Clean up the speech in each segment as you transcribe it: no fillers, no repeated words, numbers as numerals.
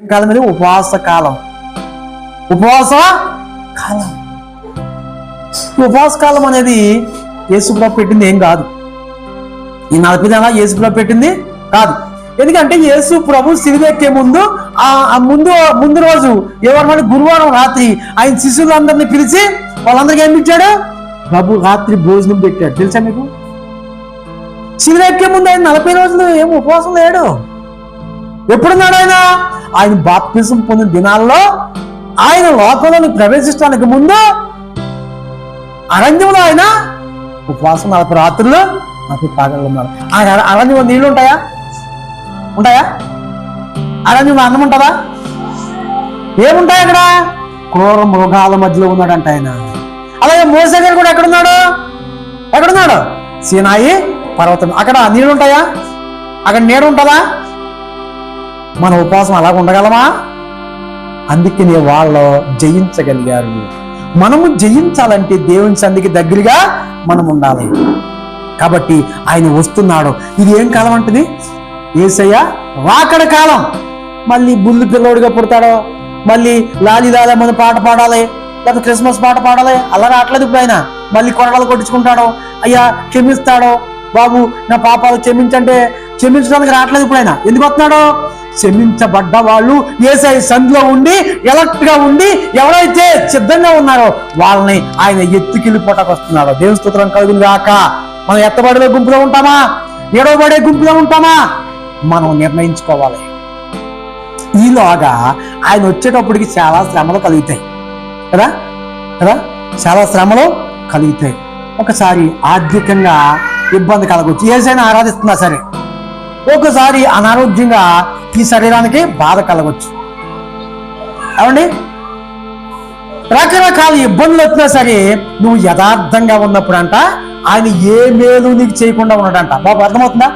కాలం మీద ఉపవాస కాలం. ఉపవాస కాలం ఉపవాస కాలం అనేది యేసుప్రభు పెట్టింది ఏం కాదు. ఈ 40 దినాలు యేసుప్రభు పెట్టింది కాదు. ఎందుకంటే యేసు ప్రభు సిలువెక్కే ముందు ముందు రోజు ఎవరు గురువారం రాత్రి ఆయన శిష్యులందరినీ పిలిచి వాళ్ళందరికీ ఏం పెట్టాడు? ప్రభు రాత్రి భోజనం పెట్టాడు. తెలుసా మీకు? సిలువెక్కే ముందు ఆయన 40 రోజులు ఏం ఉపవాసం లేడు. ఎప్పుడున్నాడు ఆయన? ఆయన బాప్తిజం పొందిన దినాల్లో ఆయన లోకంలోని ప్రవేశించడానికి ముందు అరణ్యంలో ఆయన ఉపవాసం 40 రాత్రులు 40 పగళ్ళు ఉన్నారు. అరణ్యంలో నీళ్లు ఉంటాయా? అరణ్యంలో అన్నం ఉంటుందా? ఏముంటాయి అక్కడ? క్రూర మృగాల మధ్యలో ఉన్నాడంట ఆయన. అలాగే మోసే గారు కూడా ఎక్కడున్నాడు? సీనాయి పర్వతం. అక్కడ నీళ్ళు ఉంటాయా? అక్కడ నీడ ఉంటుందా? మన ఉపవాసం అలాగ ఉండగలమా? అందుకనే వాళ్ళు జయించగలిగారు. మనము జయించాలంటే దేవుని సన్నిధికి దగ్గరగా మనం ఉండాలి. కాబట్టి ఆయన వస్తున్నాడు. ఇది ఏం కాలం అంటది? యేసయ్య రాకడ కాలం. మళ్ళీ బుల్లి పిల్లోడిగా పుడతాడో, మళ్ళీ లాలి లాలమని పాట పాడాలి, లేకపోతే క్రిస్మస్ పాట పాడాలి, అలా రావట్లేదు ఇప్పుడు ఆయన. మళ్ళీ కొరడాలు కొట్టించుకుంటాడో, అయ్యా క్షమిస్తాడో, బాబు నా పాపాలు క్షమించంటే క్షమించడానికి రావట్లేదు ఇప్పుడు ఆయన. ఎందుకు వస్తున్నాడో? క్షమించబడ్డ వాళ్ళు యేసయ్య సంధిలో ఉండి ఎలర్ట్ గా ఉండి ఎవరైతే సిద్ధంగా ఉన్నారో వాళ్ళని ఆయన ఎత్తుకెళ్ళిపోటానికి వస్తున్నాడు. దేవుని స్తోత్రం కలుగును గాక. మనం ఎత్తబడే గుంపులో ఉంటామా, ఎడవబడే గుంపులో ఉంటామా, మనం నిర్ణయించుకోవాలి. ఈలోగా ఆయన వచ్చేటప్పటికి చాలా శ్రమలు కలుగుతాయి కదా. చాలా శ్రమలు కలుగుతాయి. ఒకసారి ఆర్థికంగా ఇబ్బంది కలగవచ్చు, యేసయ్యని ఆరాధిస్తున్నా సరే. ఒకసారి అనారోగ్యంగా ఈ శరీరానికి బాధ కలగవచ్చు. ఏమండి? రకరకాల ఇబ్బందులు వచ్చినా సరే నువ్వు యథార్థంగా ఉన్నప్పుడు అంట ఆయన ఏ మేలు నీకు చేయకుండా ఉన్నాడంట. బాబు అర్థమవుతుందా?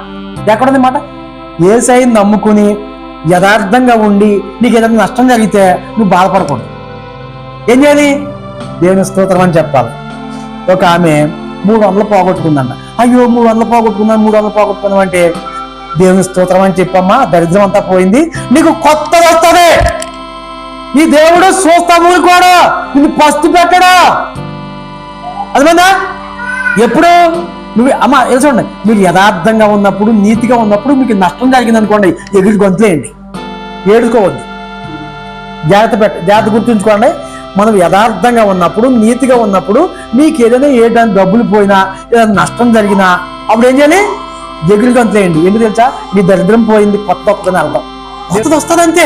ఎక్కడుంది మాట? యేసయ్యని నమ్ముకుని యథార్థంగా ఉండి నీకు ఏదైనా నష్టం జరిగితే నువ్వు బాధపడకూడదు. ఏం చేయాలి? దేవుని స్తోత్రం అని చెప్పాలి. ఒక ఆమె 300 పోగొట్టుకుందంట. అయ్యో 300 పోగొట్టుకున్నాం అంటే దేవుని స్తోత్రం అని చెప్పమ్మా, దరిద్రం అంతా పోయింది, నీకు కొత్తది వస్తుంది. నీ దేవుడు చూస్తా ఊరుకోడు, నిన్ను పస్తు పెట్టడా. అర్థమైందా? ఎప్పుడు నువ్వు అమ్మ చూడండి, మీరు యథార్థంగా ఉన్నప్పుడు నీతిగా ఉన్నప్పుడు మీకు నష్టం జరిగింది అనుకోండి, ఎగిరి గొంతులేయండి, ఏడుకోవద్దు. జాగ్రత్త గుర్తుంచుకోండి. మనం యథార్థంగా ఉన్నప్పుడు నీతిగా ఉన్నప్పుడు మీకు ఏదైనా డబ్బులు పోయినా ఏదైనా నష్టం జరిగినా అప్పుడు ఏం చేయాలి? ఎగిరి గొంతులేయండి. ఎందుకు తెలుసా? మీ దరిద్రం పోయింది, కొత్త వస్తుందని అర్థం. కొత్తది వస్తుంది అంతే.